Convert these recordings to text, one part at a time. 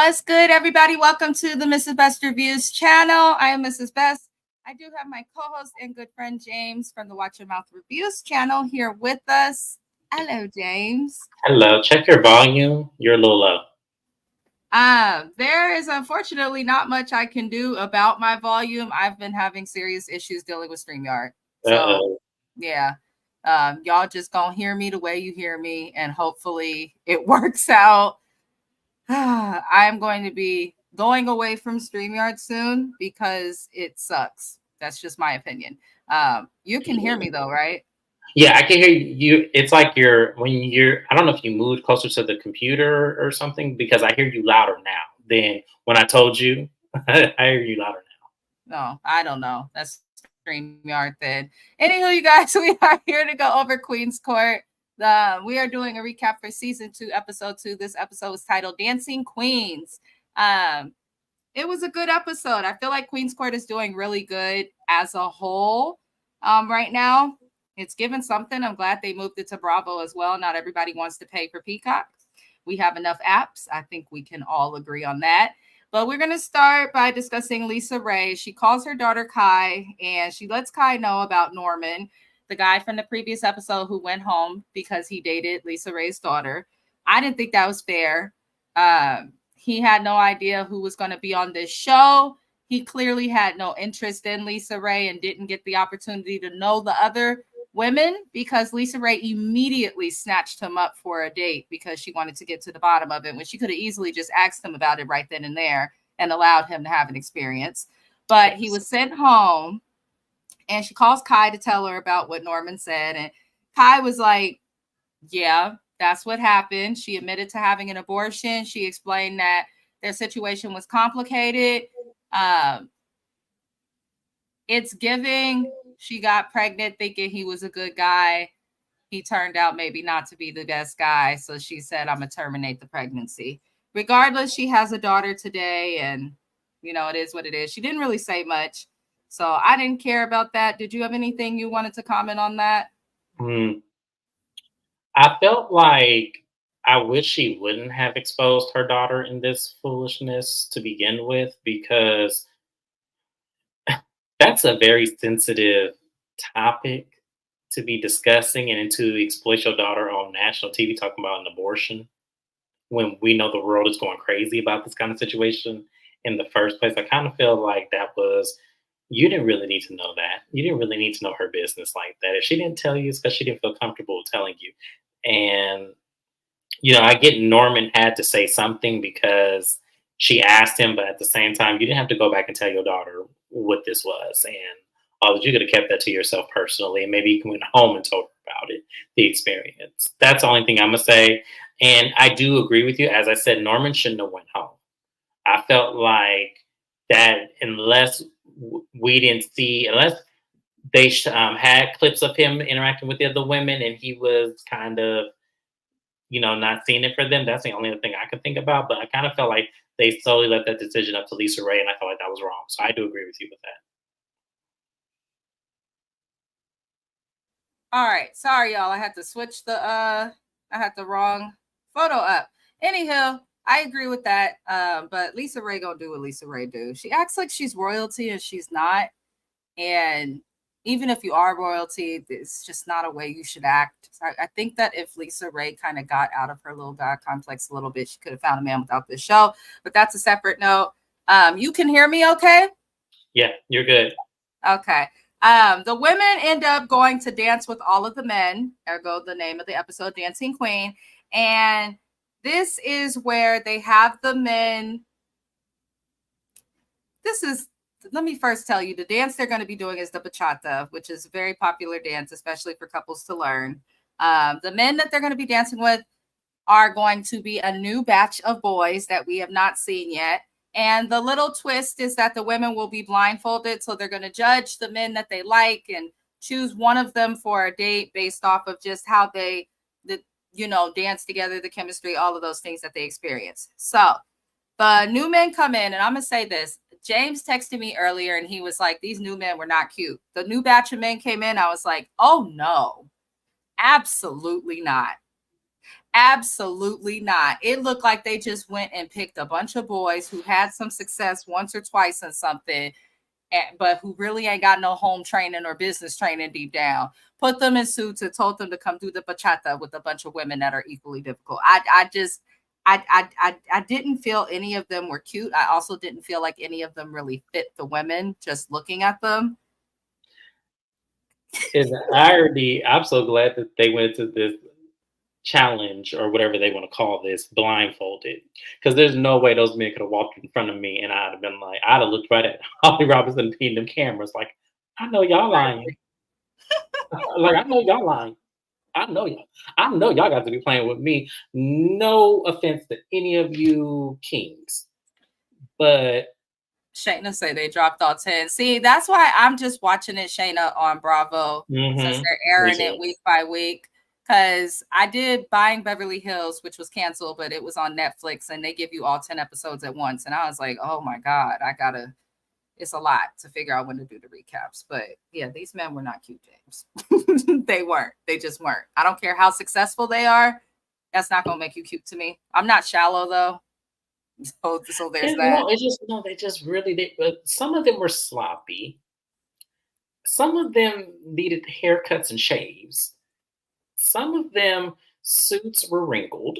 What's good, everybody? Welcome to the Mrs. Best Reviews channel. I am Mrs. Best. I do have my co-host and good friend James from the Watch Your Mouth Reviews channel here with us. Hello, James. Hello. Check your volume. You're a little low. There is unfortunately not much I can do about my volume. I've been having serious issues dealing with StreamYard. So, yeah. Y'all just gonna hear me the way you hear me, and hopefully it works out. I'm going to be going away from StreamYard soon because it sucks. That's just my opinion. You can hear me though, right? Yeah, I can hear you. It's like I don't know if you moved closer to the computer or something, because I hear you louder now than when I told you. I hear you louder now. No, I don't know. That's StreamYard then. Anywho, you guys, we are here to go over Queen's Court. We are doing a recap for season 2, episode 2. This episode was titled Dancing Queens. It was a good episode. I feel like Queen's Court is doing really good as a whole right now. It's given something. I'm glad they moved it to Bravo as well. Not everybody wants to pay for Peacock. We have enough apps. I think we can all agree on that. But we're going to start by discussing Lisa Ray. She calls her daughter Kai, and she lets Kai know about Norman, the guy from the previous episode who went home because he dated Lisa Ray's daughter. I didn't think that was fair. He had no idea who was going to be on this show. He clearly had no interest in Lisa Ray and didn't get the opportunity to know the other women because Lisa Ray immediately snatched him up for a date because she wanted to get to the bottom of it when she could have easily just asked him about it right then and there and allowed him to have an experience. But he was sent home, and she calls Kai to tell her about what Norman said. And Kai was like, yeah, that's what happened. She admitted to having an abortion. She explained that their situation was complicated. It's giving. She got pregnant thinking he was a good guy. He turned out maybe not to be the best guy. So she said, I'm going to terminate the pregnancy. Regardless, she has a daughter today, and, you know, it is what it is. She didn't really say much. So I didn't care about that. Did you have anything you wanted to comment on that? I felt like I wish she wouldn't have exposed her daughter in this foolishness to begin with, because that's a very sensitive topic to be discussing, and to exploit your daughter on national TV talking about an abortion when we know the world is going crazy about this kind of situation in the first place. I kind of feel like you didn't really need to know that. You didn't really need to know her business like that. If she didn't tell you, it's because she didn't feel comfortable telling you. And, I get Norman had to say something because she asked him, but at the same time, you didn't have to go back and tell your daughter what this was. And you could have kept that to yourself personally, and maybe you went home and told her about it, the experience. That's the only thing I'm going to say. And I do agree with you. As I said, Norman shouldn't have went home. I felt like that unless they had clips of him interacting with the other women and he was kind of, not seeing it for them, that's the only thing I could think about. But I kind of felt like they solely left that decision up to Lisa Ray, and I felt like that was wrong. So I do agree with you with that. All right. Sorry, y'all. I had to switch I had the wrong photo up. Anyhow, I agree with that. But Lisa Ray gonna do what Lisa Ray do. She acts like she's royalty and she's not. And even if you are royalty, it's just not a way you should act. I think that if Lisa Ray kind of got out of her little god complex a little bit, she could have found a man without this show. But that's a separate note. You can hear me okay? Yeah, you're good. Okay. The women end up going to dance with all of the men, ergo the name of the episode, Dancing Queen. And this is where they have the men. Let me first tell you, the dance they're going to be doing is the bachata, which is a very popular dance, especially for couples to learn. The men that they're going to be dancing with are going to be a new batch of boys that we have not seen yet. And the little twist is that the women will be blindfolded. So they're going to judge the men that they like and choose one of them for a date based off of just how they, dance together, the chemistry, all of those things that they experience. So the new men come in, and I'm going to say this. James texted me earlier and he was like, these new men were not cute. The new batch of men came in. I was like, oh no, absolutely not. Absolutely not. It looked like they just went and picked a bunch of boys who had some success once or twice in something, but who really ain't got no home training or business training deep down. Put them in suits and told them to come do the bachata with a bunch of women that are equally difficult. I didn't feel any of them were cute. I also didn't feel like any of them really fit the women just looking at them. Is an irony. I'm so glad that they went to this challenge or whatever they want to call this blindfolded, because there's no way those men could have walked in front of me and I'd have been like, I'd have looked right at Holly Robinson being them cameras like, I know y'all lying. Like, I know y'all lying. I know y'all. I know y'all got to be playing with me. No offense to any of you kings, but Shayna say they dropped all 10. See, that's why I'm just watching it, Shayna, on Bravo, since they're airing it week by week. Because I did Buying Beverly Hills, which was canceled, but it was on Netflix, and they give you all 10 episodes at once. And I was like, oh my God, it's a lot to figure out when to do the recaps. But yeah, these men were not cute, James. They weren't. They just weren't. I don't care how successful they are. That's not going to make you cute to me. I'm not shallow, though. So there's that. No, they just really, some of them were sloppy. Some of them needed haircuts and shaves. Some of them suits were wrinkled.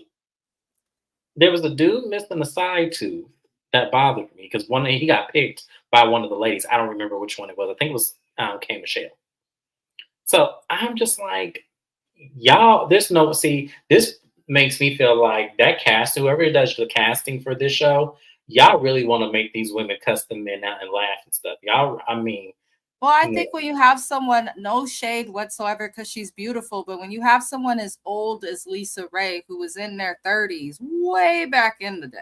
There was a dude missing a side tooth that bothered me because he got picked by one of the ladies. I don't remember which one it was. I think it was K. Michelle. So I'm just like, y'all, this makes me feel like that cast, whoever does the casting for this show, y'all really want to make these women cuss the men out and laugh and stuff. Y'all, I mean. Well, I think when you have someone, no shade whatsoever, because she's beautiful, but when you have someone as old as Lisa Ray, who was in their 30s, way back in the day,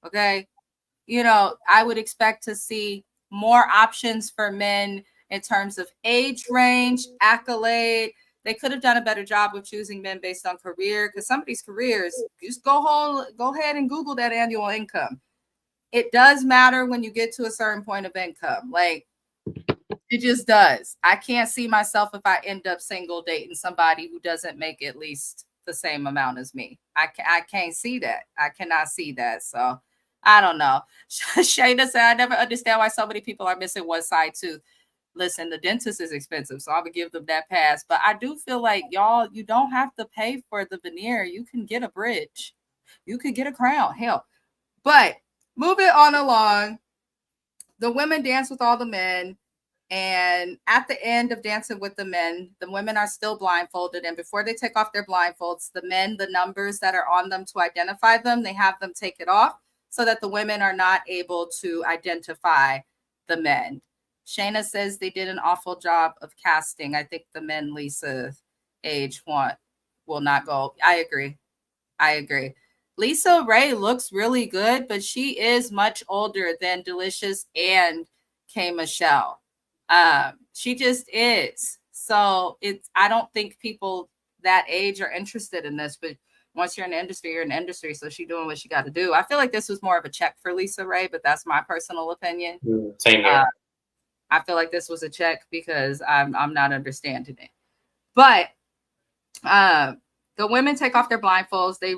okay, I would expect to see more options for men in terms of age range, accolade. They could have done a better job of choosing men based on career, because some of these careers, just go ahead and Google that annual income. It does matter when you get to a certain point of income. Like, it just does. I can't see myself if I end up single dating somebody who doesn't make at least the same amount as me. I can't see that. I cannot see that. So I don't know. Shayna said, I never understand why so many people are missing one side tooth. Listen, the dentist is expensive, so I'm gonna give them that pass. But I do feel like, y'all, you don't have to pay for the veneer. You can get a bridge. You could get a crown. Hell. But moving on along, the women dance with all the men. And at the end of Dancing with the Men, the women are still blindfolded. And before they take off their blindfolds, the men, the numbers that are on them to identify them, they have them take it off so that the women are not able to identify the men. Shayna says they did an awful job of casting. I think the men Lisa age will not go. I agree. Lisa Ray looks really good, but she is much older than Delicious and K. Michelle. She just is. So I don't think people that age are interested in this, but once you're in the industry, you're in the industry. So she's doing what she got to do. I feel like this was more of a check for Lisa Ray, but that's my personal opinion. Same here. I feel like this was a check because I'm not understanding it. But the women take off their blindfolds. They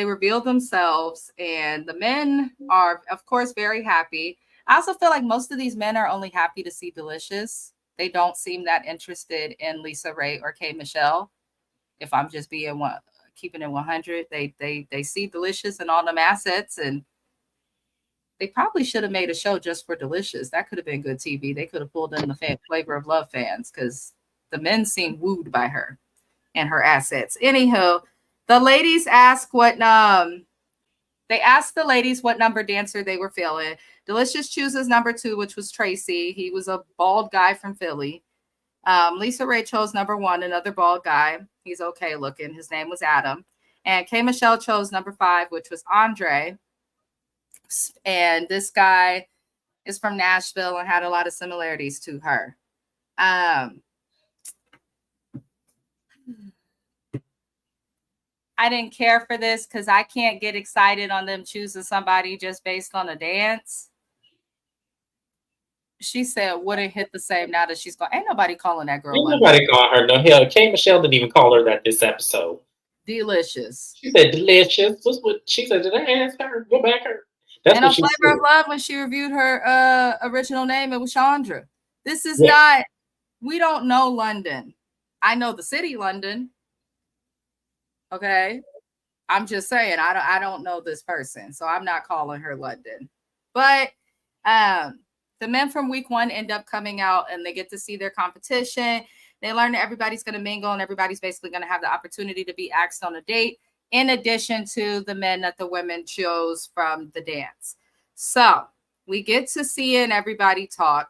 reveal themselves, and the men are, of course, very happy. I also feel like most of these men are only happy to see Delicious. They don't seem that interested in Lisa Ray or K. Michelle. If I'm just keeping it 100, they see Delicious and all them assets, and they probably should have made a show just for Delicious. That could have been good TV. They could have pulled in the Flavor of Love fans, because the men seem wooed by her and her assets. Anywho, the ladies ask they asked the ladies what number dancer they were feeling. Delicious chooses number 2, which was Tracy. He was a bald guy from Philly. Lisa Ray chose number 1, another bald guy. He's okay looking. His name was Adam. And K. Michelle chose number 5, which was Andre. And this guy is from Nashville and had a lot of similarities to her. I didn't care for this because I can't get excited on them choosing somebody just based on a dance. She said wouldn't hit the same now that she's gone. Ain't nobody calling that girl. Ain't nobody calling her no. Hell, K. Michelle didn't even call her that this episode. Delicious. She said delicious. What's what she said? Did I ask her? Go back her. That's And what on she Flavor said. of Love, when she reviewed her original name, it was Chandra. This is Yes. not, we don't know London. I know the city London. Okay. I'm just saying, I don't know this person, so I'm not calling her London. But the men from week 1 end up coming out and they get to see their competition. They learn that everybody's going to mingle and everybody's basically going to have the opportunity to be asked on a date, in addition to the men that the women chose from the dance. So we get to seeing everybody talk.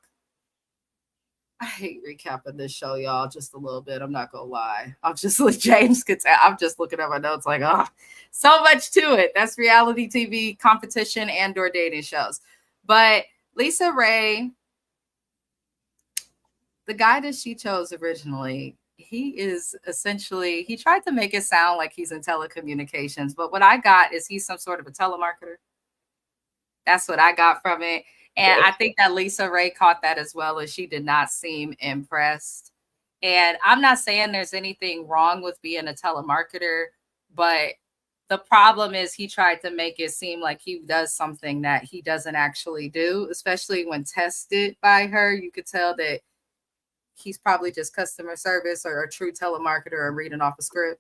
I hate recapping this show, y'all, just a little bit. I'm not gonna lie. I'm just like James could tell. I'm just looking at my notes like, oh, so much to it. That's reality TV competition and or dating shows. But Lisa Ray, the guy that she chose originally, he is essentially, he tried to make it sound like he's in telecommunications, but what I got is he's some sort of a telemarketer. That's what I got from it. And I think that Lisa Ray caught that as well, as she did not seem impressed. And I'm not saying there's anything wrong with being a telemarketer, but the problem is he tried to make it seem like he does something that he doesn't actually do, especially when tested by her. You could tell that he's probably just customer service or a true telemarketer and reading off a script.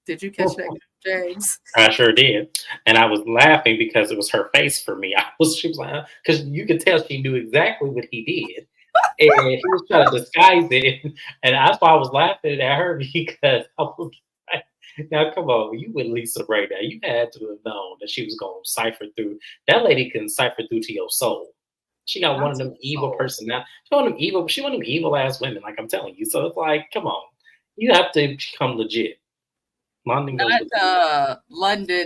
Did you catch that, James? I sure did, and I was laughing because it was her face for me. She was like, because you could tell she knew exactly what he did, and he was trying to disguise it, and that's why I was laughing at her because I was like, now come on, you with Lisa right now, you had to have known that she was going to cipher through. That lady can cipher through to your soul. She got one of them evil personalities. She one of them evil ass women, like I'm telling you. So it's like, come on, you have to become legit. London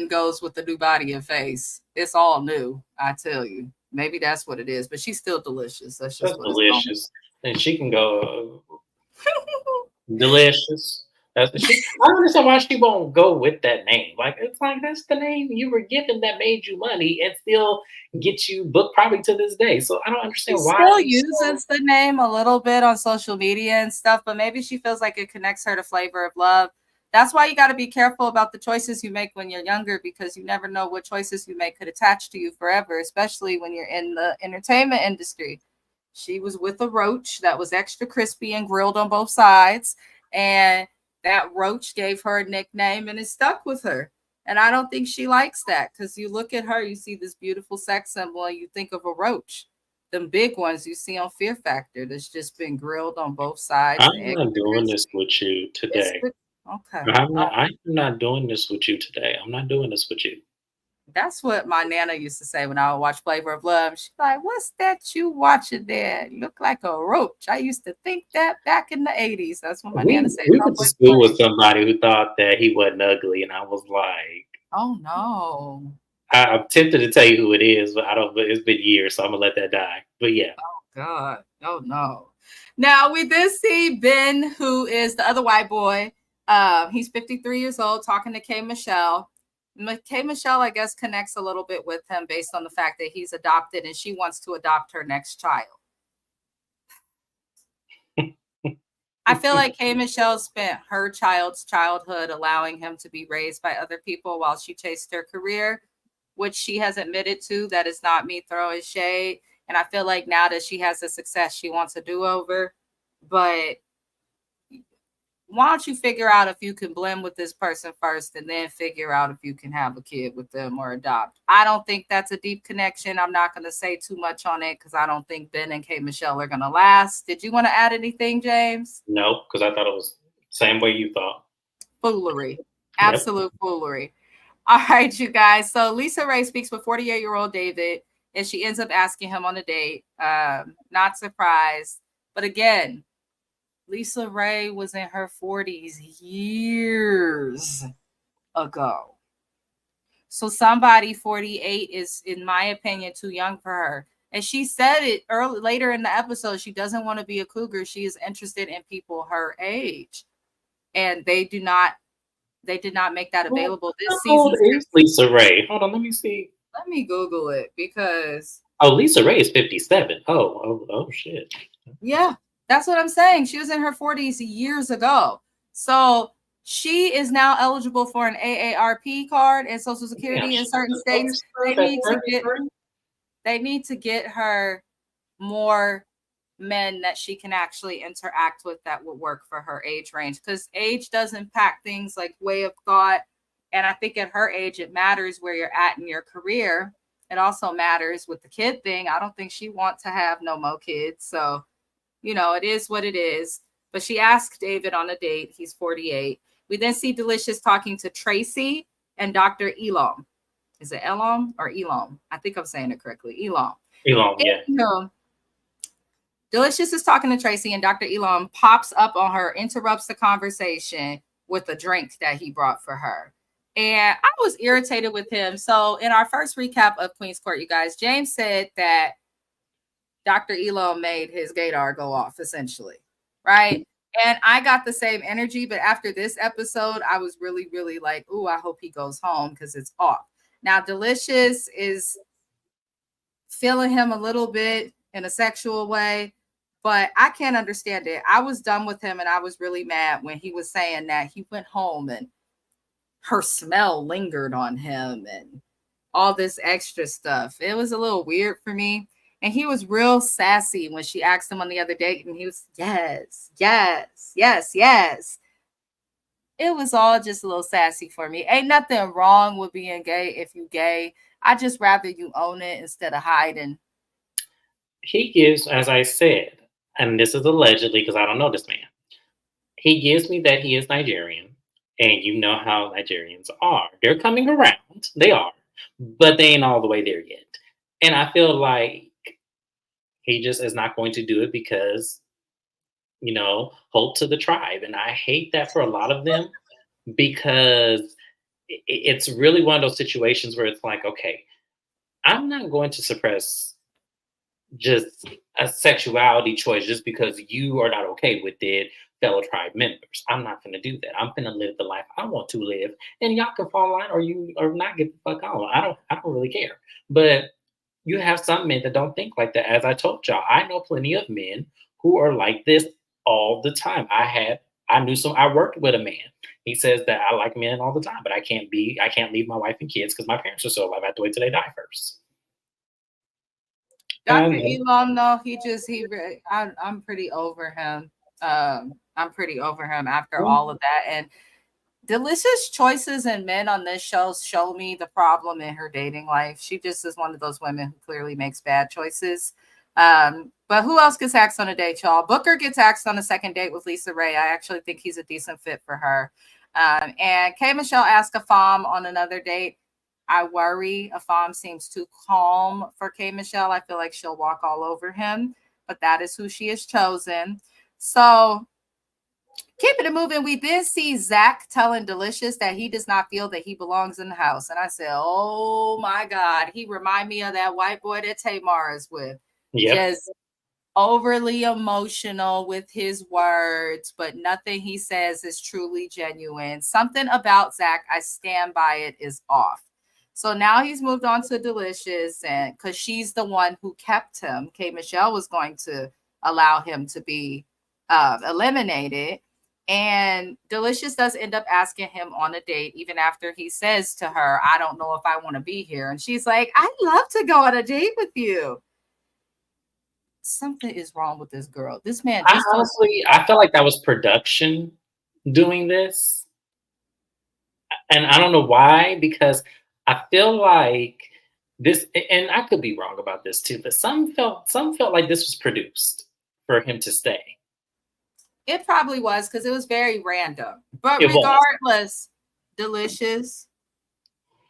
goes with the new body and face. It's all new, I tell you. Maybe that's what it is, but she's still delicious. That's just what delicious, and she can go delicious. I don't understand why she won't go with that name. Like it's like that's the name you were given that made you money and still get you booked probably to this day. So I don't understand she why still uses the name a little bit on social media and stuff, but maybe she feels like it connects her to Flavor of Love. That's why you got to be careful about the choices you make when you're younger, because you never know what choices you make could attach to you forever, especially when you're in the entertainment industry. She was with a roach that was extra crispy and grilled on both sides, and that roach gave her a nickname and it stuck with her. And I don't think she likes that, because you look at her, you see this beautiful sex symbol, and you think of a roach. Them big ones you see on Fear Factor that's just been grilled on both sides. I'm not doing this with you today. Okay. I'm not doing this with you today. I'm not doing this with you. That's what my nana used to say when I would watch Flavor of Love. She's like, "What's that you watching there? You look like a roach." I used to think that back in the 80s. That's what my nana said. We went to school with somebody who thought that he wasn't ugly, and I was like, "Oh no." I'm tempted to tell you who it is, but I don't. But it's been years, so I'm gonna let that die. But yeah. Oh God. Oh no. Now we did see Ben, who is the other white boy. He's 53 years old, talking to K Michelle. K Michelle, I guess, connects a little bit with him based on the fact that he's adopted and she wants to adopt her next child. I feel like K Michelle spent her child's childhood allowing him to be raised by other people while she chased her career, which she has admitted to. That is not me throwing shade. And I feel like now that she has the success, she wants a do-over. But why don't you figure out if you can blend with this person first and then figure out if you can have a kid with them or adopt? I don't think that's a deep connection. I'm not going to say too much on it because I don't think Ben and K Michelle are going to last. Did you want to add anything, James? No, because I thought it was the same way you thought. Foolery. Absolute foolery. All right, you guys. So Lisa Ray speaks with 48-year-old David, and she ends up asking him on a date. Not surprised. But again, Lisa Ray was in her 40s years ago. So somebody 48 is, in my opinion, too young for her. And she said it later in the episode. She doesn't want to be a cougar. She is interested in people her age. And they did not make that available this season. How old is Lisa Ray? Hold on, let me see. Let me Google it because. Oh, Lisa Ray is 57. Oh, shit. Yeah, that's what I'm saying. She was in her 40s years ago. So She is now eligible for an AARP card and Social Security in certain states. They need to get her more men that she can actually interact with that would work for her age range, because age does impact things like way of thought. And I think at her age, it matters where you're at in your career. It also matters with the kid thing. I don't think she wants to have no more kids. So, it is what it is. But she asked David on a date. He's 48. We then see Delicious talking to Tracy and Dr. Elam. Is it Elam or Elam? I think I'm saying it correctly. Elam. Elam, yeah. Delicious is talking to Tracy, and Dr. Elam pops up on her, interrupts the conversation with a drink that he brought for her. And I was irritated with him. So in our first recap of Queen's Court, you guys, James said that Dr. Elam made his gaydar go off, essentially, right? And I got the same energy, but after this episode, I was really, really like, ooh, I hope he goes home because it's off. Now, Delicious is feeling him a little bit in a sexual way, but I can't understand it. I was done with him, and I was really mad when he was saying that he went home and her smell lingered on him and all this extra stuff. It was a little weird for me. And he was real sassy when she asked him on the other date, and he was, yes, yes, yes, yes. It was all just a little sassy for me. Ain't nothing wrong with being gay if you gay. I just rather you own it instead of hiding. He gives, as I said, and this is allegedly because I don't know this man, he gives me that he is Nigerian. And you know how Nigerians are. They're coming around. They are. But they ain't all the way there yet. And I feel like he just is not going to do it because, hold to the tribe. And I hate that for a lot of them because it's really one of those situations where it's like, okay, I'm not going to suppress just a sexuality choice just because you are not okay with it, fellow tribe members. I'm not going to do that. I'm going to live the life I want to live, and y'all can fall on or not get the fuck on. I don't really care. But you have some men that don't think like that. As I told y'all, I know plenty of men who are like this all the time. I worked with a man. He says that I like men all the time, but I can't leave my wife and kids because my parents are still alive. I have to wait till they die first. Dr. Elam, no, I'm pretty over him. I'm pretty over him after all of that. And Delicious choices in men on this show show me the problem in her dating life. She just is one of those women who clearly makes bad choices. But who else gets axed on a date, y'all? Booker gets axed on a second date with Lisa Ray. I actually think he's a decent fit for her. And K. Michelle asked Afam on another date. I worry Afam seems too calm for K. Michelle. I feel like she'll walk all over him, but that is who she has chosen. So keeping it moving, we then see Zach telling Delicious that he does not feel that he belongs in the house. And I said, oh my God, he remind me of that white boy that Tamar is with. Yep. Just overly emotional with his words, but nothing he says is truly genuine. Something about Zach, I stand by it, is off. So now he's moved on to Delicious, and because she's the one who kept him, K. Michelle was going to allow him to be eliminated. And Delicious does end up asking him on a date, even after he says to her, I don't know if I want to be here. And she's like, I'd love to go on a date with you. Something is wrong with this girl. This man. I felt like that was production doing this. And I don't know why, because I feel like this, and I could be wrong about this too, but some felt like this was produced for him to stay. It probably was, because it was very random. But regardless, Delicious,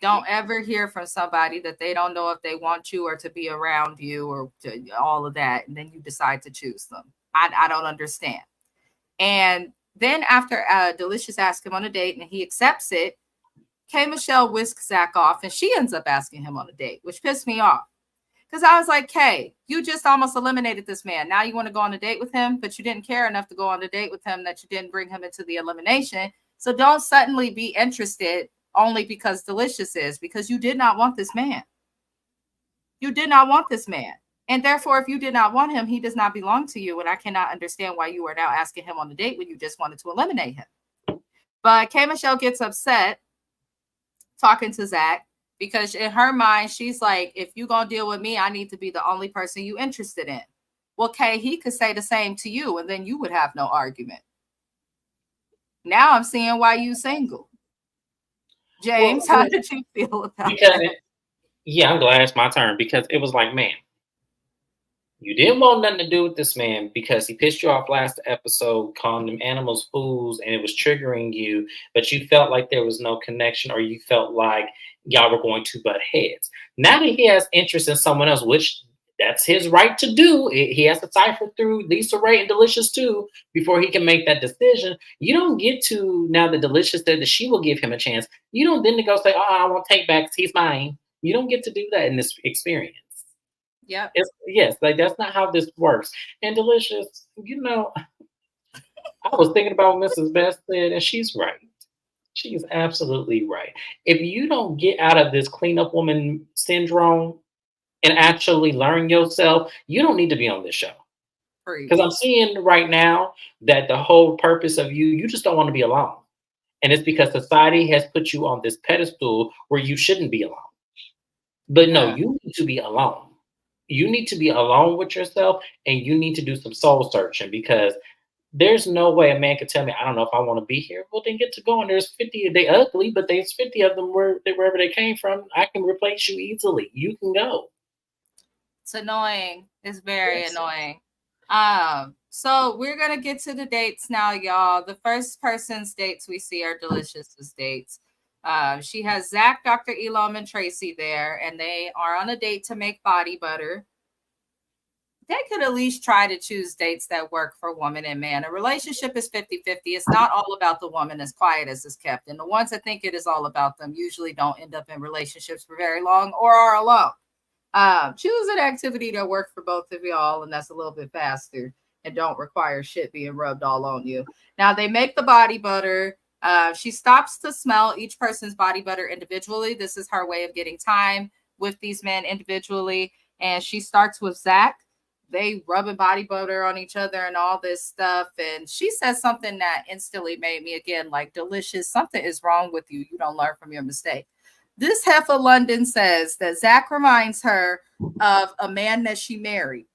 don't ever hear from somebody that they don't know if they want you or to be around you or all of that, and then you decide to choose them. I don't understand. And then after Delicious asked him on a date and he accepts it, K. Michelle whisks Zach off, and she ends up asking him on a date, which pissed me off. Because I was like, Kay, you just almost eliminated this man. Now you want to go on a date with him, but you didn't care enough to go on a date with him that you didn't bring him into the elimination. So don't suddenly be interested only because Delicious is, because you did not want this man. You did not want this man. And therefore, if you did not want him, he does not belong to you. And I cannot understand why you are now asking him on a date when you just wanted to eliminate him. But K. Michelle gets upset talking to Zach because in her mind, she's like, if you gonna deal with me, I need to be the only person you interested in. Well, Kay, he could say the same to you, and then you would have no argument. Now I'm seeing why you single. James, how did you feel about that? Yeah, I'm glad it's my turn because it was like, man, you didn't want nothing to do with this man because he pissed you off last episode, calling them animals fools, and it was triggering you, but you felt like there was no connection or you felt like y'all were going to butt heads. Now that he has interest in someone else, which that's his right to do, he has to cipher through Lisa Ray and Delicious too before he can make that decision. You don't get to, now that Delicious said that she will give him a chance, you don't then to go say, oh, I won't take back, he's mine. You don't get to do that in this experience. Yep. Yes, like that's not how this works. And Delicious, I was thinking about what Mrs. Best said, and she's right. She's absolutely right. If you don't get out of this cleanup woman syndrome and actually learn yourself, you don't need to be on this show. Because I'm seeing right now that the whole purpose of you just don't want to be alone. And it's because society has put you on this pedestal where you shouldn't be alone. But no, you need to be alone. You need to be alone with yourself and you need to do some soul searching because there's no way a man could tell me, I don't know if I want to be here. Well, then get to go. And there's 50, they ugly, but there's 50 of them wherever they came from. I can replace you easily. You can go. It's annoying. It's very annoying. So we're gonna get to the dates now, y'all. The first person's dates we see are Delicious's dates. She has Zach, Dr. Elam, and Tracy there, and they are on a date to make body butter. They could at least try to choose dates that work for woman and man. A relationship is 50-50. It's not all about the woman, as quiet as it's kept. And the ones that think it is all about them usually don't end up in relationships for very long or are alone. Choose an activity that works for both of y'all, and that's a little bit faster and don't require shit being rubbed all on you. Now, they make the body butter. She stops to smell each person's body butter individually. This is her way of getting time with these men individually. And she starts with Zach. They rubbing body butter on each other and all this stuff. And she says something that instantly made me, again, like, Delicious, something is wrong with you. You don't learn from your mistake. This heifer London says that Zach reminds her of a man that she married.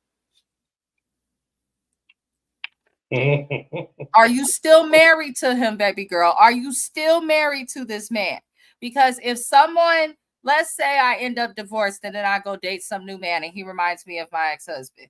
Are you still married to him, baby girl? Are you still married to this man? Because if someone, let's say I end up divorced and then I go date some new man and he reminds me of my ex-husband,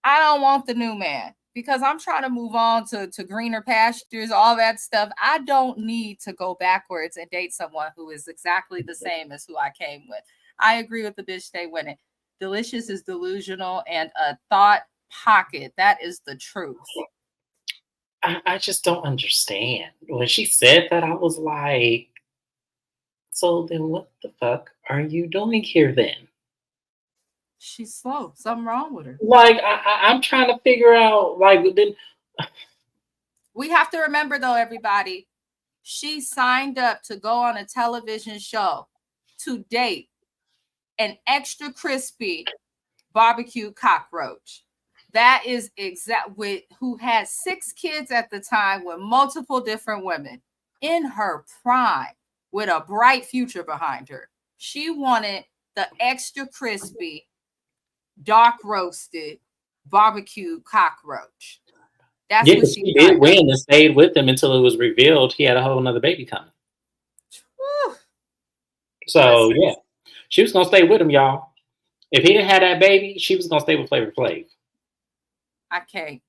I don't want the new man because I'm trying to move on to greener pastures, all that stuff. I don't need to go backwards and date someone who is exactly the same as who I came with. I agree with the bitch stay winning. Delicious is delusional and a thought pocket. That is the truth. I just don't understand. When she said that, I was like, so then what the fuck are you doing here then? She's slow. Something wrong with her. Like, I'm trying to figure out, like, then. We have to remember, though, everybody, she signed up to go on a television show to date an extra crispy barbecue cockroach. That is who had 6 kids at the time with multiple different women in her prime with a bright future behind her. She wanted the extra crispy, dark roasted barbecue cockroach. That's what she did win and stayed with him until it was revealed he had a whole nother baby coming. Whew. So yeah, she was gonna stay with him, y'all. If he didn't have that baby, she was gonna stay with Flavor Flav. I can't.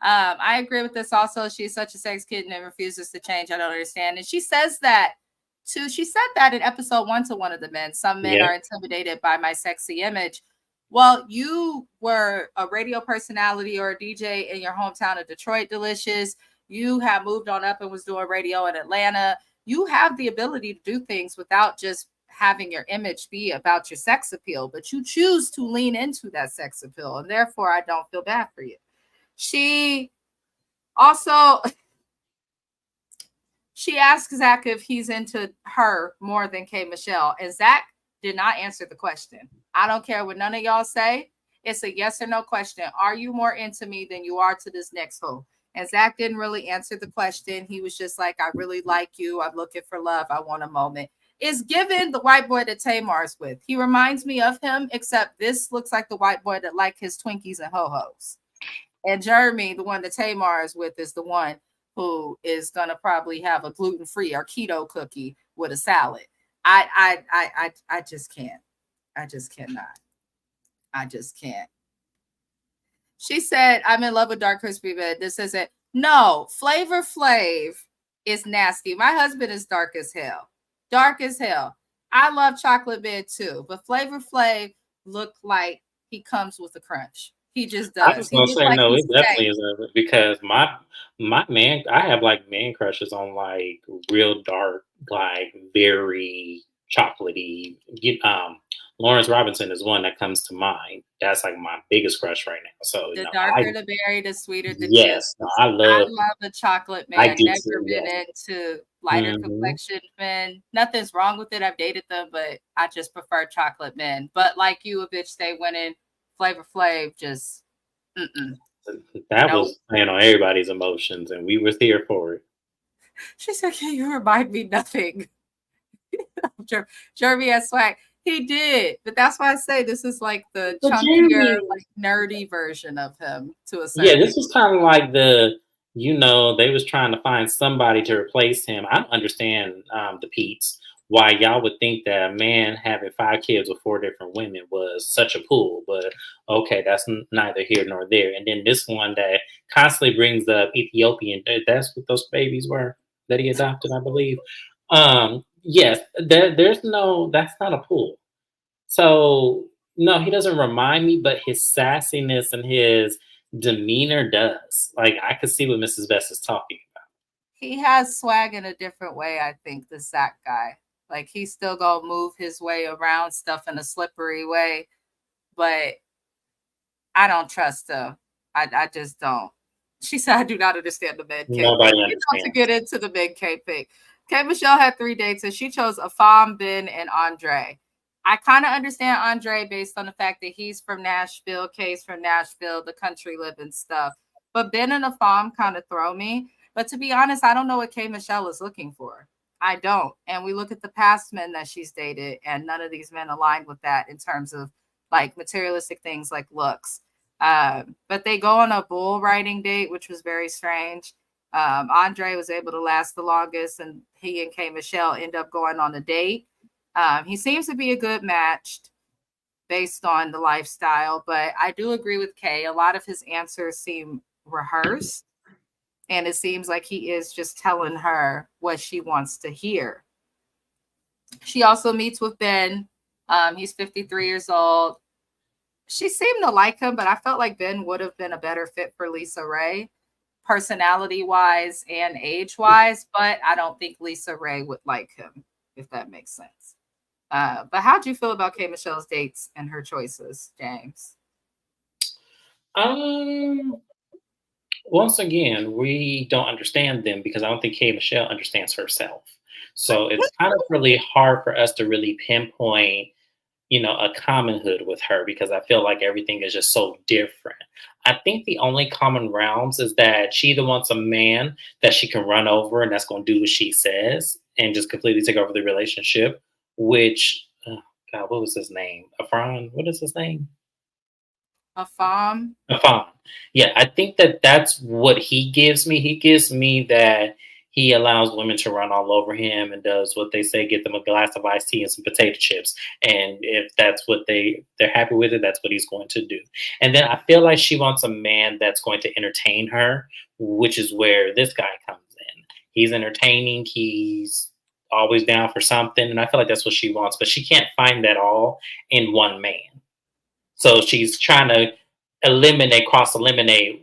I agree with this also. She's such a sex kid and refuses to change. I don't understand. And she says that too. She said that in episode 1 to one of the men. Some men are intimidated by my sexy image. Well, you were a radio personality or a DJ in your hometown of Detroit, Delicious. You have moved on up and was doing radio in Atlanta. You have the ability to do things without just having your image be about your sex appeal, but you choose to lean into that sex appeal. And therefore, I don't feel bad for you. She also, she asked Zach if he's into her more than K. Michelle. And Zach did not answer the question. I don't care what none of y'all say. It's a yes or no question. Are you more into me than you are to this next hoe? And Zach didn't really answer the question. He was just like, I really like you. I'm looking for love. I want a moment. Is given the white boy that Tamar's with. He reminds me of him, except this looks like the white boy that like his Twinkies and ho-hos. And Jeremy, the one that Tamar is with, is the one who is gonna probably have a gluten-free or keto cookie with a salad. I just can't. I just cannot. I just can't. She said, I'm in love with dark crispy bread. This isn't. No, Flavor Flav is nasty. My husband is dark as hell. Dark as hell. I love chocolate bed too, but Flavor Flav looked like he comes with a crunch. He just does. I was gonna say like no, it definitely isn't because my man, I have like man crushes on like real dark, like very chocolatey. Lawrence Robinson is one that comes to mind. That's like my biggest crush right now. So the darker the berry, the sweeter the chip. no, I love the chocolate man. I do Never too, been into lighter complexion men. Nothing's wrong with it. I've dated them, but I just prefer chocolate men. But like you, a bitch, they went in Flavor Flav. Just that was playing on everybody's emotions, and we was here for it. She said, "Can you remind me nothing?" Jeremy has swag. He did, but that's why I say this is like the chunkier, like nerdy version of him. To a certain this was kind of like the, they was trying to find somebody to replace him. I don't understand the Pete's why y'all would think that a man having 5 kids with 4 different women was such a pull, but okay, that's neither here nor there. And then this one that constantly brings up Ethiopian, that's what those babies were that he adopted, I believe. Yes, that's not a pull. So no, he doesn't remind me, but his sassiness and his demeanor does. Like I could see what Mrs. Best is talking about. He has swag in a different way, I think, the Zach guy. Like he's still gonna move his way around stuff in a slippery way, but I don't trust him. I just don't. She said, I do not understand the men. Nobody understands. To get into the men K pick. K Michelle had 3 dates and she chose Afam, Ben, and Andre. I kind of understand Andre based on the fact that he's from Nashville, K's from Nashville, the country living stuff. But Ben and Afam kind of throw me. But to be honest, I don't know what K Michelle is looking for. I don't. And we look at the past men that she's dated, and none of these men aligned with that in terms of like materialistic things like looks. But they go on a bull riding date, which was very strange. Andre was able to last the longest, and he and K Michelle end up going on a date. He seems to be a good match based on the lifestyle, but I do agree with Kay. A lot of his answers seem rehearsed, and it seems like he is just telling her what she wants to hear. She also meets with Ben. He's 53 years old. She seemed to like him, but I felt like Ben would have been a better fit for Lisa Ray, personality-wise and age-wise, but I don't think Lisa Ray would like him, if that makes sense. But how do you feel about K Michelle's dates and her choices, James? Once again, we don't understand them because I don't think K Michelle understands herself. So it's kind of really hard for us to really pinpoint, a commonhood with her because I feel like everything is just so different. I think the only common realms is that she either wants a man that she can run over and that's going to do what she says and just completely take over the relationship, which, oh God, what was his name? Afran? What is his name? Afam. Yeah, I think that's what he gives me. He gives me that he allows women to run all over him and does what they say, get them a glass of iced tea and some potato chips. And if that's what they're happy with it, that's what he's going to do. And then I feel like she wants a man that's going to entertain her, which is where this guy comes in. He's entertaining. He's always down for something. And I feel like that's what she wants, but she can't find that all in one man. So she's trying to cross-eliminate,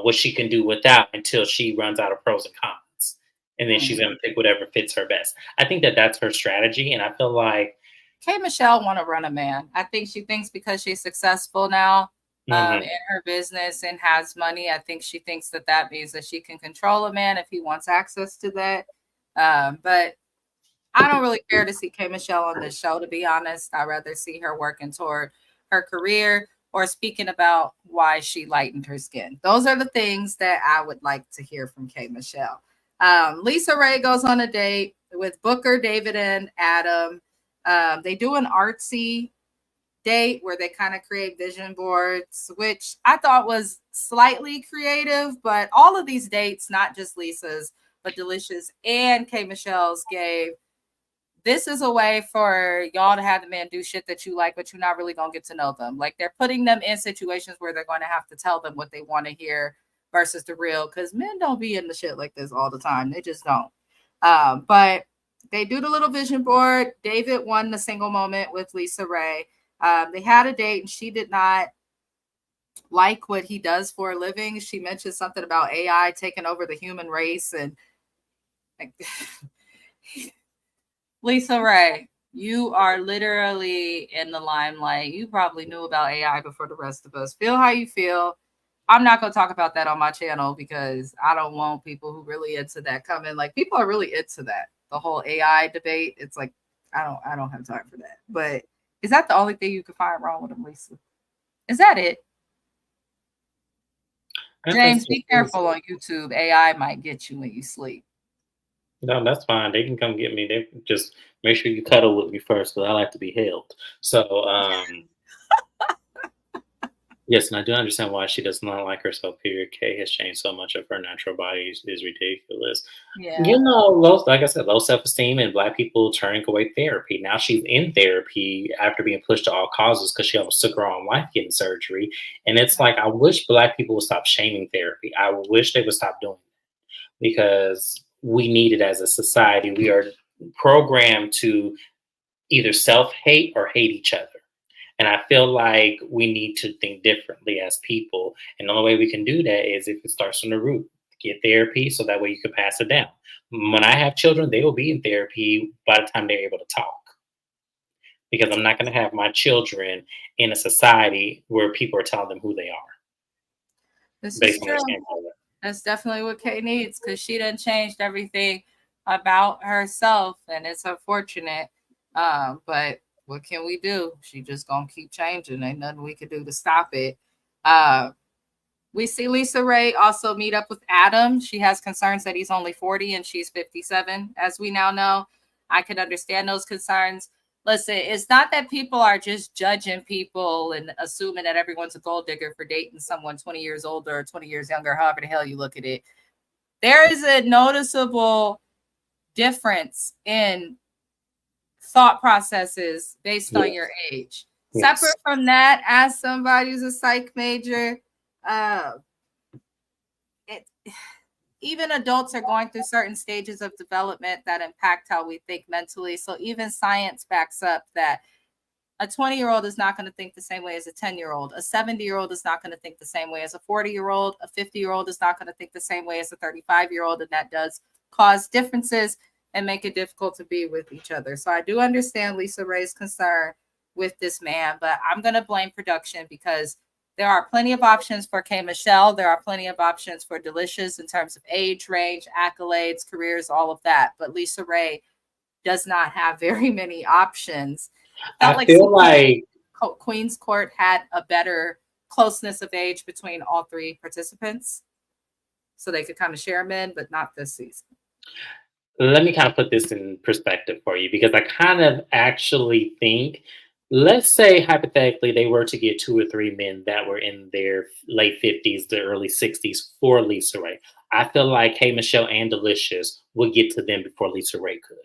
what she can do without until she runs out of pros and cons. And then she's going to pick whatever fits her best. I think that's her strategy. And I feel like K Michelle want to run a man. I think she thinks because she's successful now in her business and has money, I think she thinks that means that she can control a man if he wants access to that. But I don't really care to see K Michelle on this show, to be honest. I'd rather see her working toward her career. or speaking about why she lightened her skin. Those are the things that I would like to hear from K. Michelle. Lisa Ray goes on a date with Booker, David, and Adam. They do an artsy date where they kind of create vision boards, which I thought was slightly creative, but all of these dates, not just Lisa's, but Delicious and K. Michelle's, gave this is a way for y'all to have the man do shit that you like, but you're not really gonna get to know them. Like they're putting them in situations where they're going to have to tell them what they want to hear versus the real, because men don't be in the shit like this all the time. They just don't. But they do the little vision board. David won the single moment with Lisa Ray. They had a date and she did not like what he does for a living. She mentioned something about AI taking over the human race and like, Lisa Ray, you are literally in the limelight. You probably knew about AI before the rest of us. Feel how you feel. I'm not going to talk about that on my channel because I don't want people who really into that coming. Like people are really into that. The whole AI debate. It's like, I don't have time for that. But is that the only thing you can find wrong with him, Lisa? Is that it? James, be careful on YouTube. AI might get you when you sleep. No, that's fine. They can come get me. They just make sure you cuddle with me first, because I like to be held. So, yes, and I do understand why she does not like herself. Period. Kay has changed so much of her natural body is ridiculous. Yeah. You know, low, like I said, low self-esteem and Black people turning away therapy. Now she's in therapy after being pushed to all causes because she almost took her own life getting surgery. And it's like, I wish Black people would stop shaming therapy. I wish they would stop doing it because we need it as a society. We are programmed to either self-hate or hate each other. And I feel like we need to think differently as people. And the only way we can do that is if it starts from the root. Get therapy so that way you can pass it down. When I have children, they will be in therapy by the time they're able to talk. Because I'm not going to have my children in a society where people are telling them who they are. This is true. That's definitely what Kay needs because she done changed everything about herself, and it's unfortunate. But what can we do? She just gonna keep changing. Ain't nothing we can do to stop it. We see Lisa Ray also meet up with Adam. She has concerns that he's only 40 and she's 57, as we now know. I can understand those concerns. Listen, it's not that people are just judging people and assuming that everyone's a gold digger for dating someone 20 years older or 20 years younger, however the hell you look at it. There is a noticeable difference in thought processes based on your age. Separate from that, as somebody who's a psych major, even adults are going through certain stages of development that impact how we think mentally. So even science backs up that a 20-year-old is not going to think the same way as a 10-year-old. A 70-year-old is not going to think the same way as a 40-year-old. A 50-year-old is not going to think the same way as a 35-year-old. And that does cause differences and make it difficult to be with each other. So I do understand Lisa Ray's concern with this man, but I'm going to blame production because there are plenty of options for K. Michelle. There are plenty of options for Delicious in terms of age range, accolades, careers, all of that. But Lisa Ray does not have very many options. I feel like Queen's Court had a better closeness of age between all three participants. So they could kind of share men, but not this season. Let me kind of put this in perspective for you because I kind of actually think, let's say hypothetically they were to get 2 or 3 men that were in their late 50s, the early 60s for Lisa Ray. I feel like K. Michelle and Delicious would get to them before Lisa Ray could.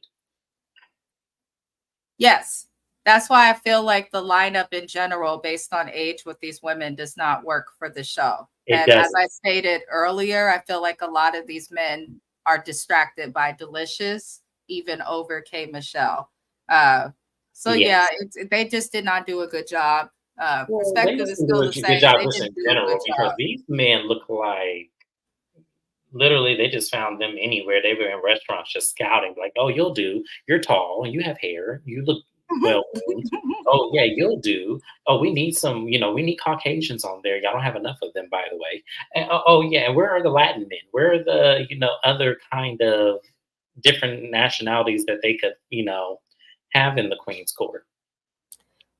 Yes. That's why I feel like the lineup in general, based on age with these women, does not work for the show. And as I stated earlier, I feel like a lot of these men are distracted by Delicious, even over K. Michelle. They just did not do a good job. Perspective is still the same. Good job just in general because these men look like literally they just found them anywhere. They were in restaurants just scouting, like, "Oh, you'll do. You're tall and you have hair. You look well. Oh yeah, you'll do. Oh, we need some. We need Caucasians on there. Y'all don't have enough of them, by the way. And, yeah, where are the Latin men? Where are the other kind of different nationalities that they could have in the Queen's Court?"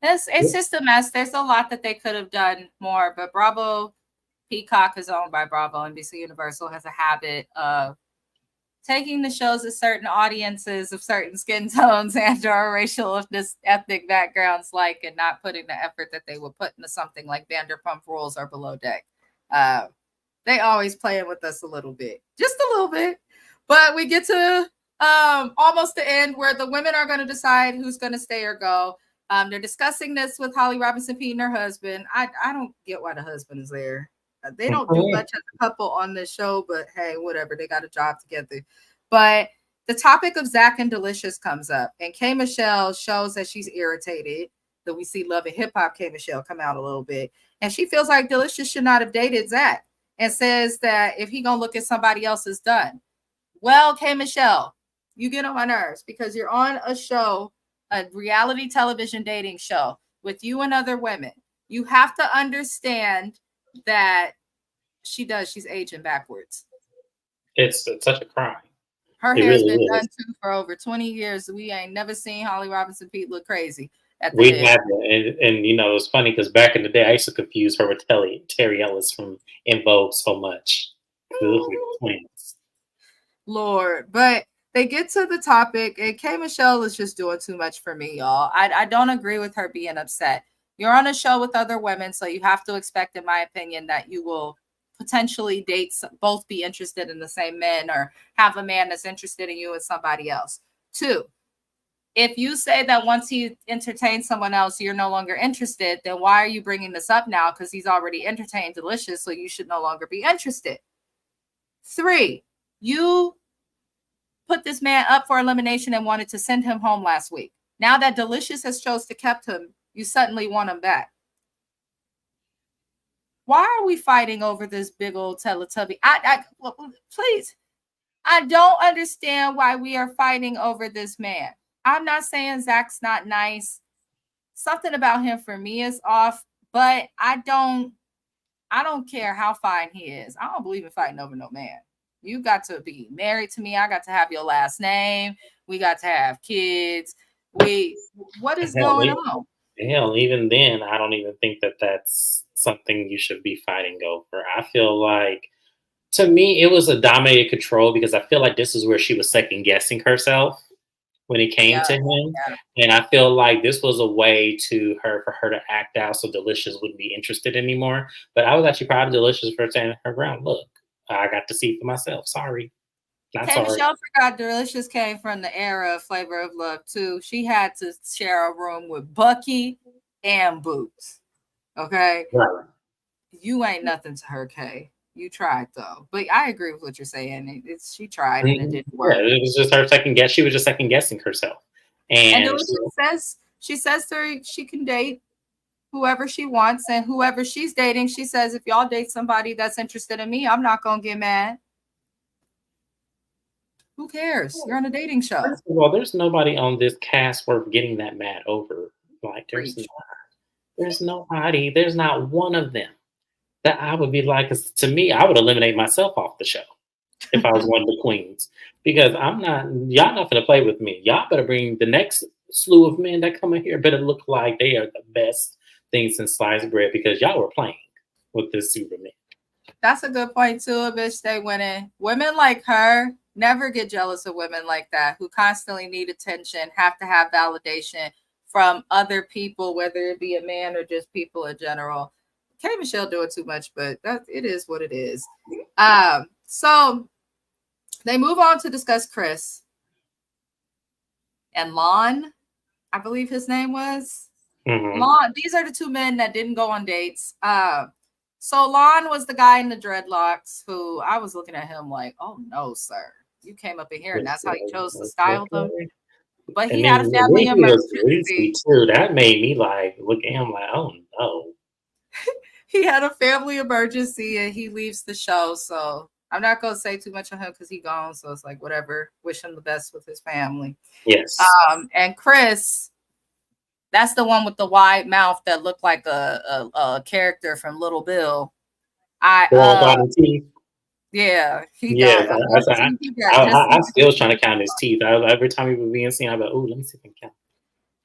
It's just a mess. There's a lot that they could have done more, but Bravo Peacock is owned by Bravo. NBC Universal has a habit of taking the shows of certain audiences of certain skin tones and or racial ethnic backgrounds like, and not putting the effort that they would put into something like Vanderpump Rules or Below Deck. They always playing with us a little bit, just a little bit. But we get to almost the end where the women are going to decide who's going to stay or go. They're discussing this with Holly Robinson Peete and her husband. I don't get why the husband is there. They don't do much as a couple on this show, but hey, whatever. They got a job together. But the topic of Zach and Delicious comes up, and K. Michelle shows that she's irritated. That we see Love and Hip Hop K. Michelle come out a little bit, and she feels like Delicious should not have dated Zach, and says that if he gonna look at somebody else, is done. Well, K. Michelle, you get on my nerves because you're on a show, a reality television dating show with you and other women. You have to understand that she's aging backwards. It's such a crime. Her hair's been done too for over 20 years. We ain't never seen Holly Robinson Peete look crazy. We haven't, and you know, it's funny because back in the day, I used to confuse her with Terry Ellis from In Vogue so much. Twins. Lord, but they get to the topic, and K. Michelle is just doing too much for me, y'all. I don't agree with her being upset. You're on a show with other women, so you have to expect, in my opinion, that you will potentially both be interested in the same men, or have a man that's interested in you and somebody else. 2, if you say that once he entertains someone else, you're no longer interested, then why are you bringing this up now? Because he's already entertained Delicious, so you should no longer be interested. 3, you put this man up for elimination and wanted to send him home last week. Now that Delicious has chose to kept him, you suddenly want him back. Why are we fighting over this big old Teletubby? Please. I don't understand why we are fighting over this man. I'm not saying Zach's not nice. Something about him for me is off, but I don't care how fine he is. I don't believe in fighting over no man. You got to be married to me. I got to have your last name. We got to have kids. What is going on? Hell, even then, I don't even think that that's something you should be fighting over. I feel like, to me, it was a dominated control because I feel like this is where she was second guessing herself when it came to him. Yeah. And I feel like this was a way for her to act out so Delicious wouldn't be interested anymore. But I was actually proud of Delicious for saying her ground. Look, I got to see for myself. Sorry. Michelle forgot Delicious came from the era of Flavor of Love too. She had to share a room with Bucky and Boots. Okay. Right. You ain't nothing to her, Kay. You tried though. But I agree with what you're saying. She tried and it didn't work. Yeah, it was just her second guess. She was just second guessing herself. And Delicious says to her she can date whoever she wants, and whoever she's dating, she says, if y'all date somebody that's interested in me, I'm not gonna get mad. Who cares? You're on a dating show. First of all, there's nobody on this cast worth getting that mad over. Like, there's nobody. There's not one of them that I would be like. Cause to me, I would eliminate myself off the show if I was one of the queens, because y'all not gonna play with me. Y'all better bring the next slew of men that come in here. Better look like they are the best thing since sliced bread, because y'all were playing with this Superman. That's a good point too. A bitch stay winning. Women like her never get jealous of women like that who constantly need attention, have to have validation from other people, whether it be a man or just people in general. K. Michelle doing too much, but it is what it is. So they move on to discuss Chris and Lon, I believe his name was. Mm-hmm. Lon. These are the 2 men that didn't go on dates. So Lon was the guy in the dreadlocks who I was looking at him like, oh no, sir. You came up in here and that's how you chose to style them. But he had a family emergency too. That made me like look at him like, oh no. He had a family emergency and he leaves the show. So I'm not gonna say too much on him because he's gone. So it's like whatever. Wish him the best with his family. Yes. And Chris, that's the one with the wide mouth that looked like a character from Little Bill. Yeah, I still was trying to count his teeth. Every time he would be in scene, I'd be like, "Oh, let me see if I can count."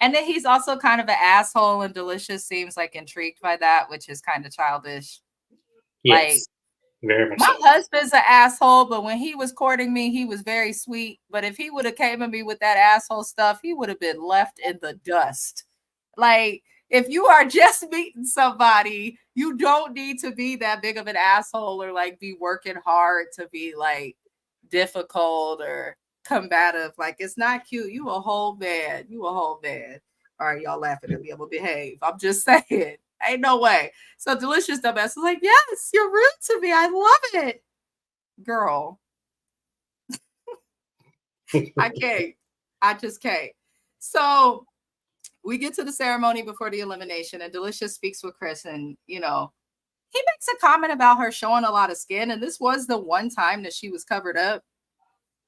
And then he's also kind of an asshole, and Delicious seems like intrigued by that, which is kind of childish. Like, Yes, very much my so. husband's an asshole, but when he was courting me, he was very sweet. But if he would have came at me with that asshole stuff, he would have been left in the dust. Like, if you are just meeting somebody, you don't need to be that big of an asshole or like be working hard to be like difficult or combative. Like, it's not cute. You a whole man. You a whole man. All right, y'all laughing at me. I'm gonna behave. I'm just saying. Ain't no way. So Delicious dumbass was like, yes, you're rude to me. I love it. Girl, I can't. I just can't. So we get to the ceremony before the elimination, and Delicious speaks with Chris, and he makes a comment about her showing a lot of skin, and this was the one time that she was covered up.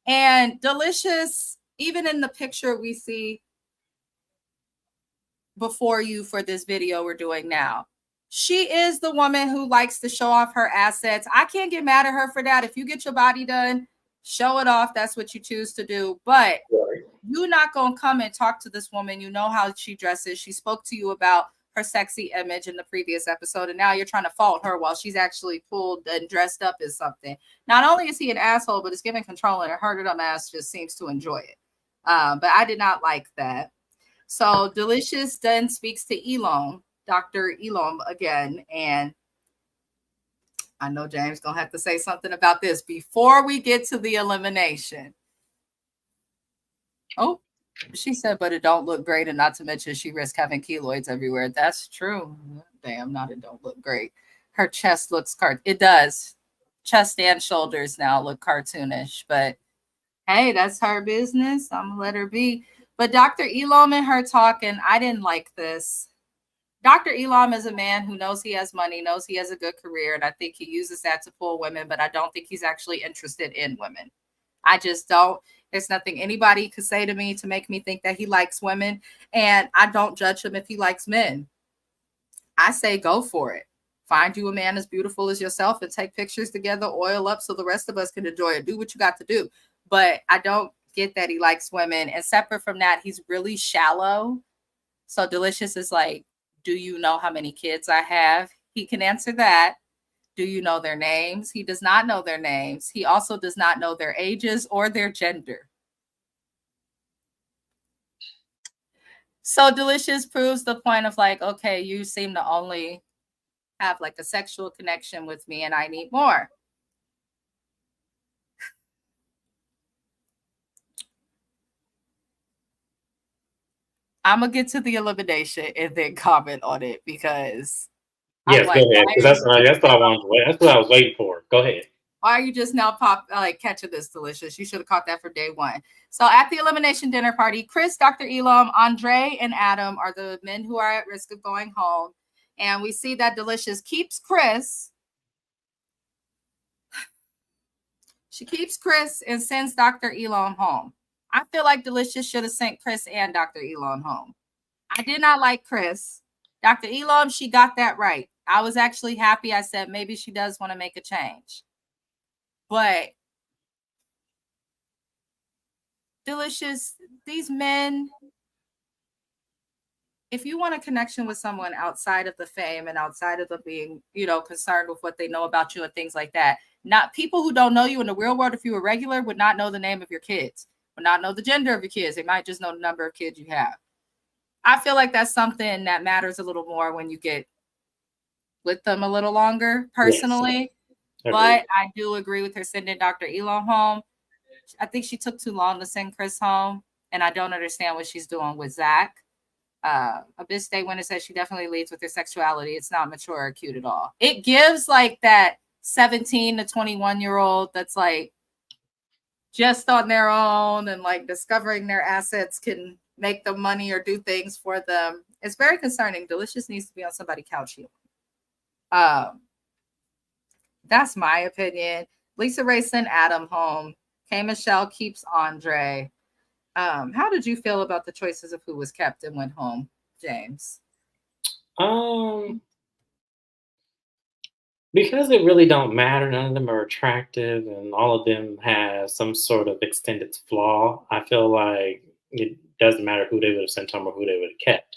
And Delicious, even in the picture we see before you for this video we're doing now, she is the woman who likes to show off her assets. I can't get mad at her for that. If you get your body done, show it off. That's what you choose to do. But you're not going to come and talk to this woman. You know how she dresses. She spoke to you about her sexy image in the previous episode, and now you're trying to fault her while she's actually pulled and dressed up as something. Not only is he an asshole, but it's giving control, and her dumb ass just seems to enjoy it. But I did not like that. So Delicious then speaks to Elon, Dr. Elon again, and I know James gonna have to say something about this before we get to the elimination. Oh, she said, but it don't look great, and not to mention she risks having keloids everywhere. That's true. Damn, not it don't look great. Her chest looks it does. Chest and shoulders now look cartoonish, but hey, that's her business. I'm gonna let her be. But Dr. Elam and her talking, I didn't like this. Dr. Elam is a man who knows he has money, knows he has a good career, and I think he uses that to pull women, but I don't think he's actually interested in women. I just don't. There's nothing anybody could say to me to make me think that he likes women, and I don't judge him if he likes men. I say go for it. Find you a man as beautiful as yourself and take pictures together, oil up so the rest of us can enjoy it. Do what you got to do. But I don't get that he likes women. And separate from that, he's really shallow. So Delicious is like, do you know how many kids I have? He can answer that. Do you know their names? He does not know their names. He also does not know their ages or their gender. So Delicious proves the point of like, okay, you seem to only have like a sexual connection with me and I need more. I'm gonna get to the elimination and then comment on it because yes, like, go ahead. Because that's what I wanted. That's what I was waiting for. Go ahead. Why are you just now catching this, Delicious? You should have caught that for day one. So at the elimination dinner party, Chris, Dr. Elam, Andre, and Adam are the men who are at risk of going home. And we see that Delicious keeps Chris. She keeps Chris and sends Dr. Elam home. I feel like Delicious should have sent Chris and Dr. Elam home. I did not like Chris. Dr. Elam, she got that right. I was actually happy. I said maybe she does want to make a change. But Delicious, these men, if you want a connection with someone outside of the fame and outside of the being, concerned with what they know about you and things like that, not people who don't know you in the real world, if you were regular, would not know the name of your kids, would not know the gender of your kids. They might just know the number of kids you have. I feel like that's something that matters a little more when you get with them a little longer, personally. Yes. But I do agree with her sending Dr. Elam home. I think she took too long to send Chris home, and I don't understand what she's doing with Zach. Abyss State Winner says she definitely leads with her sexuality. It's not mature or cute at all. It gives like that 17 to 21-year-old that's like just on their own and like discovering their assets can make them money or do things for them. It's very concerning. Delicious needs to be on somebody's couch here. That's my opinion. Lisa Ray sent Adam home. K. Michelle keeps Andre. How did you feel about the choices of who was kept and went home, James? Because it really don't matter. None of them are attractive, and all of them have some sort of extended flaw. I feel like it doesn't matter who they would have sent home or who they would have kept.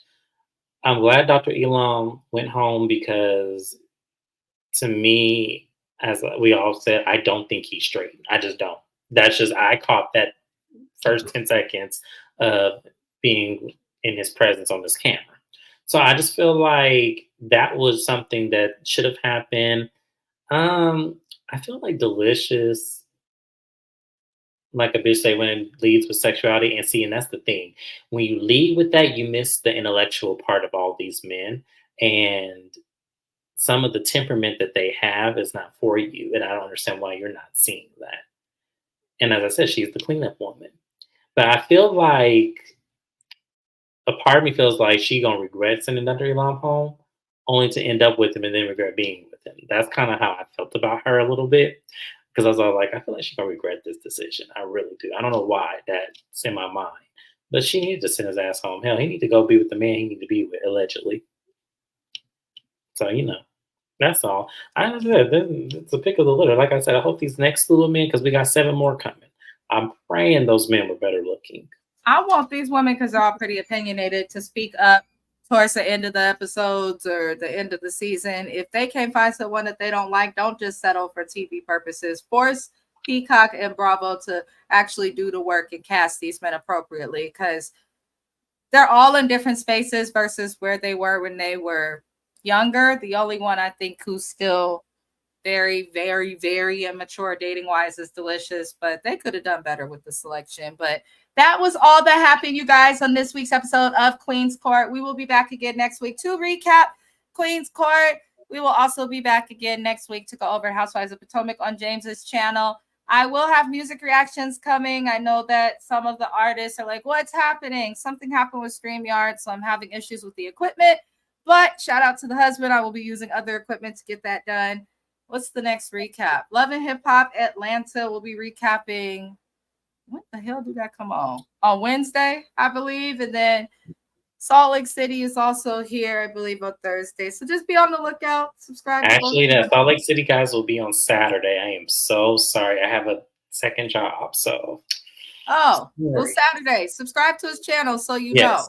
I'm glad Dr. Elam went home because to me, as we all said, I don't think he's straight. I just don't. That's just, I caught that first 10 seconds of being in his presence on this camera. So I just feel like that was something that should have happened. I feel like Delicious, like a bitch say, when it leads with sexuality, and see, and that's the thing. When you lead with that, you miss the intellectual part of all these men, and some of the temperament that they have is not for you, and I don't understand why you're not seeing that. And as I said, she's the cleanup woman. But I feel like a part of me feels like she gonna regret sending Dr. Elam home, only to end up with him and then regret being with him. That's kind of how I felt about her a little bit, because I was all like, I feel like she's gonna regret this decision. I really do. I don't know why that's in my mind, but she needed to send his ass home. Hell, he need to go be with the man he need to be with, allegedly. So that's all. I said it's a pick of the litter. Like I said, I hope these next slew of men, because we got 7 more coming. I'm praying those men were better looking. I want these women, because they're all pretty opinionated, to speak up towards the end of the episodes or the end of the season. If they can't find someone that they don't like, don't just settle for TV purposes. Force Peacock and Bravo to actually do the work and cast these men appropriately, because they're all in different spaces versus where they were when they were younger. The only one I think who's still very, very, very immature dating wise is Delicious, but they could have done better with the selection. But that was all that happened, you guys, on this week's episode of Queen's Court. We will be back again next week to recap Queen's Court. We will also be back again next week to go over Housewives of Potomac on James's channel. I will have music reactions coming. I know that some of the artists are like, what's happening? Something happened with StreamYard, so I'm having issues with the equipment. But shout out to the husband. I will be using other equipment to get that done. What's the next recap? Love and Hip Hop Atlanta will be recapping. What the hell did that come on? On Wednesday, I believe. And then Salt Lake City is also here, I believe, on Thursday. So just be on the lookout. Subscribe. Actually, the Salt Lake City guys will be on Saturday. I am so sorry. I have a second job, so. Oh, well, Saturday. Subscribe to his channel so you know.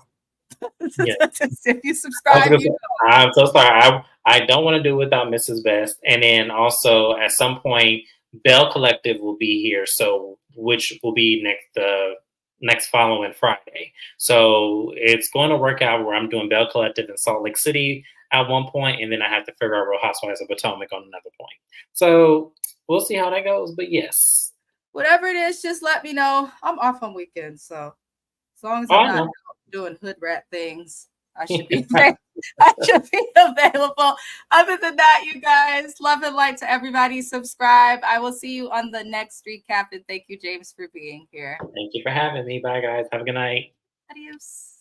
Yes. If you subscribe, you know. I'm so sorry. I don't want to do without Mrs. Best. And then also at some point, Bell Collective will be here, so which will be next following Friday. So it's going to work out where I'm doing Bell Collective in Salt Lake City at one point, and then I have to figure out Real Housewives of Potomac on another point. So we'll see how that goes. But yes, whatever it is, just let me know. I'm off on weekends, so as long as I'm not doing hood rat things, I should be available. Other than that, you guys, love and light to everybody. Subscribe. I will see you on the next recap, and thank you, James, for being here. Thank you for having me. Bye, guys. Have a good night. Adios.